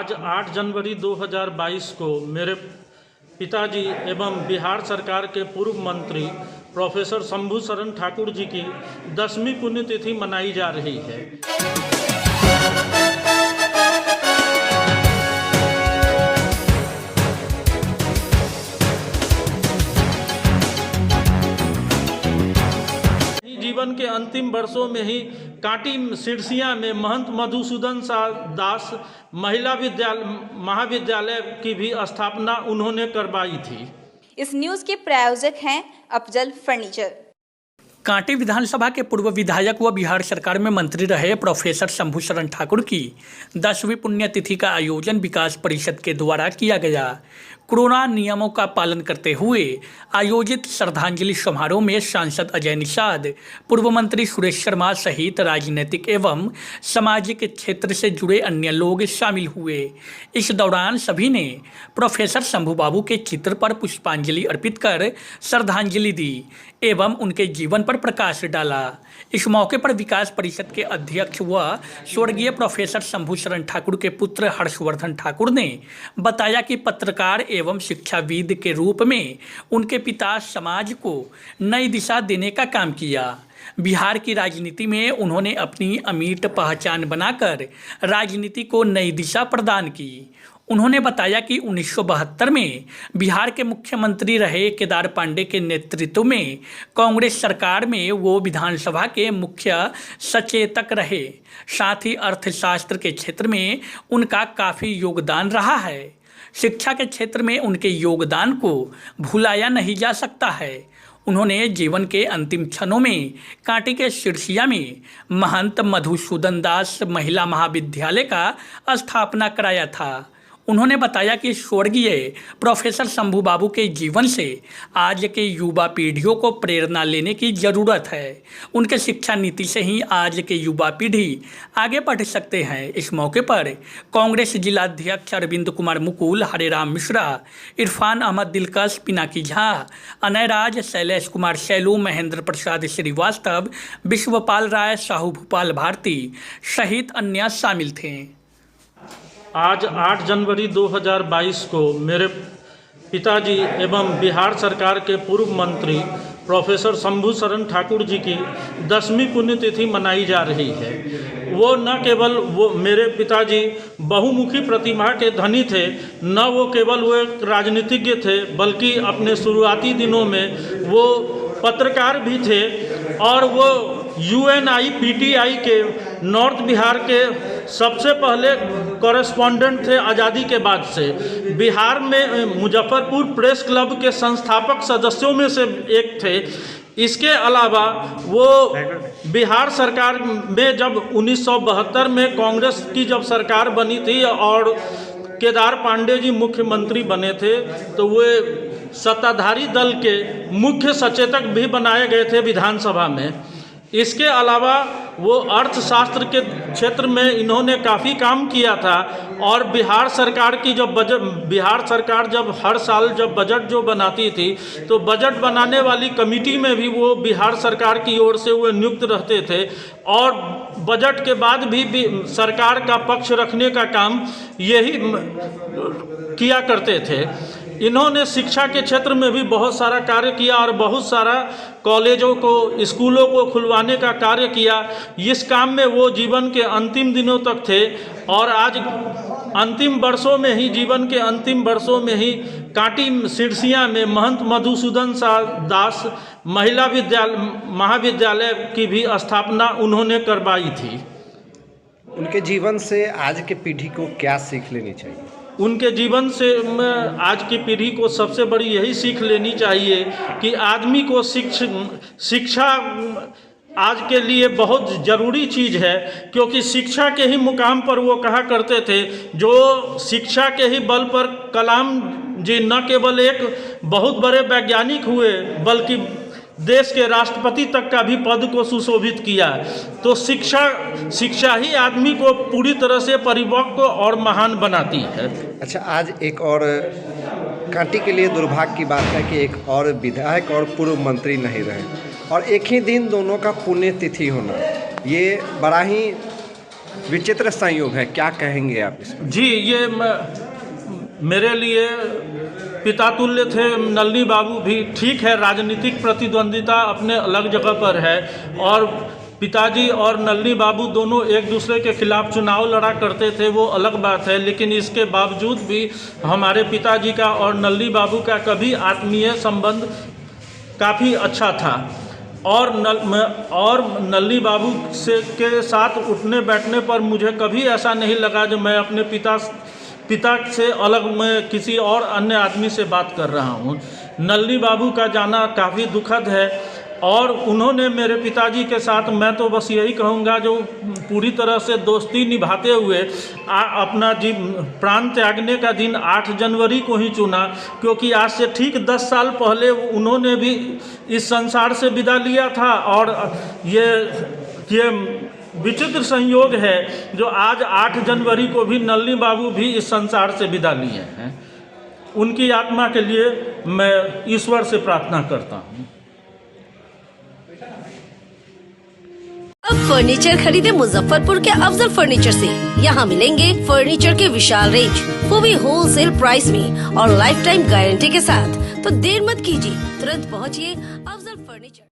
आज 8 जनवरी 2022 को मेरे पिताजी एवं बिहार सरकार के पूर्व मंत्री प्रोफेसर शंभू शरण ठाकुर जी की 10वीं पुण्यतिथि मनाई जा रही है। जीवन के अंतिम वर्षों में ही कांटी सिरसिया में महंत मधुसूदन दास महिला महाविद्यालय की भी स्थापना उन्होंने करवाई थी। इस न्यूज के प्रायोजक हैं अफजल फर्नीचर। कांटी विधानसभा के पूर्व विधायक व बिहार सरकार में मंत्री रहे प्रोफेसर शंभू शरण ठाकुर की 10वीं पुण्यतिथि का आयोजन विकास परिषद के द्वारा किया गया। कोरोना नियमों का पालन करते हुए आयोजित श्रद्धांजलि समारोह में सांसद अजय निषाद, पूर्व मंत्री सुरेश शर्मा सहित राजनीतिक एवं सामाजिक क्षेत्र से जुड़े अन्य लोग शामिल हुए। इस दौरान सभी ने प्रोफेसर शंभू बाबू के चित्र पर पुष्पांजलि अर्पित कर श्रद्धांजलि दी एवं उनके जीवन पर प्रकाश डाला। इस मौके पर विकास परिषद के अध्यक्ष व स्वर्गीय प्रोफेसर शंभू शरण ठाकुर के पुत्र हर्षवर्धन ठाकुर ने बताया कि पत्रकार एवं शिक्षाविद के रूप में उनके पिता समाज को नई दिशा देने का काम किया। बिहार की राजनीति में उन्होंने अपनी अमिट पहचान बनाकर राजनीति को नई दिशा प्रदान की। उन्होंने बताया कि 1972 में बिहार के मुख्यमंत्री रहे केदार पांडे के नेतृत्व में कांग्रेस सरकार में वो विधानसभा के मुख्य सचेतक रहे। साथ ही अर्थशास्त्र के क्षेत्र में उनका काफ़ी योगदान रहा है। शिक्षा के क्षेत्र में उनके योगदान को भुलाया नहीं जा सकता है। उन्होंने जीवन के अंतिम क्षणों में कांटी के सिरसिया में महंत मधुसूदन दास महिला महाविद्यालय का स्थापना कराया था। उन्होंने बताया कि स्वर्गीय प्रोफेसर शंभू बाबू के जीवन से आज के युवा पीढ़ियों को प्रेरणा लेने की ज़रूरत है। उनके शिक्षा नीति से ही आज के युवा पीढ़ी आगे बढ़ सकते हैं। इस मौके पर कांग्रेस जिलाध्यक्ष अरविंद कुमार मुकुल, हरेराम मिश्रा, इरफान अहमद दिलकश, पिनाकी झा, अनय राज, शैलेश कुमार शैलू, महेंद्र प्रसाद श्रीवास्तव, विश्वपाल राय, साहू भूपाल भारती सहित अन्य शामिल थे। आज 8 जनवरी 2022 को मेरे पिताजी एवं बिहार सरकार के पूर्व मंत्री प्रोफेसर शंभू शरण ठाकुर जी की 10वीं पुण्यतिथि मनाई जा रही है। वो न केवल मेरे पिताजी बहुमुखी प्रतिभा के धनी थे, न वो केवल वो एक राजनीतिज्ञ थे, बल्कि अपने शुरुआती दिनों में वो पत्रकार भी थे और वो UNI-PTI के नॉर्थ बिहार के सबसे पहले कॉरेस्पॉन्डेंट थे। आज़ादी के बाद से बिहार में मुजफ्फरपुर प्रेस क्लब के संस्थापक सदस्यों में से एक थे। इसके अलावा वो बिहार सरकार में जब 1972 में कांग्रेस की जब सरकार बनी थी और केदार पांडे जी मुख्यमंत्री बने थे, तो वे सत्ताधारी दल के मुख्य सचेतक भी बनाए गए थे विधानसभा में। इसके अलावा वो अर्थशास्त्र के क्षेत्र में इन्होंने काफ़ी काम किया था और बिहार सरकार की बिहार सरकार जब हर साल जब बजट जो बनाती थी, तो बजट बनाने वाली कमेटी में भी वो बिहार सरकार की ओर से वो नियुक्त रहते थे और बजट के बाद भी सरकार का पक्ष रखने का काम यही किया करते थे। इन्होंने शिक्षा के क्षेत्र में भी बहुत सारा कार्य किया और बहुत सारा कॉलेजों को, स्कूलों को खुलवाने का कार्य किया। इस काम में वो जीवन के अंतिम दिनों तक थे और आज अंतिम वर्षों में ही, जीवन के अंतिम वर्षों में ही कांटी सिरसिया में महंत मधुसूदन दास महिला महाविद्यालय की भी स्थापना उन्होंने करवाई थी। उनके जीवन से आज के पीढ़ी को क्या सीख लेनी चाहिए? उनके जीवन से आज की पीढ़ी को सबसे बड़ी यही सीख लेनी चाहिए कि आदमी को शिक्षा आज के लिए बहुत ज़रूरी चीज़ है, क्योंकि शिक्षा के ही मुकाम पर वो कहा करते थे, जो शिक्षा के ही बल पर कलाम जी न केवल एक बहुत बड़े वैज्ञानिक हुए, बल्कि देश के राष्ट्रपति तक का भी पद को सुशोभित किया। तो शिक्षा ही आदमी को पूरी तरह से परिपक्व और महान बनाती है। अच्छा, आज एक और कांटी के लिए दुर्भाग्य की बात है कि एक और विधायक और पूर्व मंत्री नहीं रहे और एक ही दिन दोनों का पुण्यतिथि होना, ये बड़ा ही विचित्र संयोग है, क्या कहेंगे आप इसमें? जी, ये मेरे लिए पिता तुल्य थे। नलिनी बाबू भी ठीक है, राजनीतिक प्रतिद्वंदिता अपने अलग जगह पर है और पिताजी और नलिनी बाबू दोनों एक दूसरे के खिलाफ चुनाव लड़ा करते थे, वो अलग बात है। लेकिन इसके बावजूद भी हमारे पिताजी का और नलिनी बाबू का कभी आत्मीय संबंध काफ़ी अच्छा था और नलिनी बाबू के साथ उठने बैठने पर मुझे कभी ऐसा नहीं लगा जो मैं अपने पिता से अलग मैं किसी और अन्य आदमी से बात कर रहा हूँ। नलिनी बाबू का जाना काफ़ी दुखद है और उन्होंने मेरे पिताजी के साथ, मैं तो बस यही कहूँगा, जो पूरी तरह से दोस्ती निभाते हुए अपना प्राण त्यागने का दिन 8 जनवरी को ही चुना, क्योंकि आज से ठीक 10 साल पहले उन्होंने भी इस संसार से विदा लिया था। और ये विचित्र संयोग है जो आज 8 जनवरी को भी नलिनी बाबू भी इस संसार से विदा लिए हैं। उनकी आत्मा के लिए मैं ईश्वर से प्रार्थना करता हूँ। अब फर्नीचर खरीदे मुजफ्फरपुर के अफजल फर्नीचर से। यहाँ मिलेंगे फर्नीचर के विशाल रेंज, वो भी होलसेल प्राइस में और लाइफ टाइम गारंटी के साथ। तो देर मत कीजिए, तुरंत पहुँचिए अफजल फर्नीचर।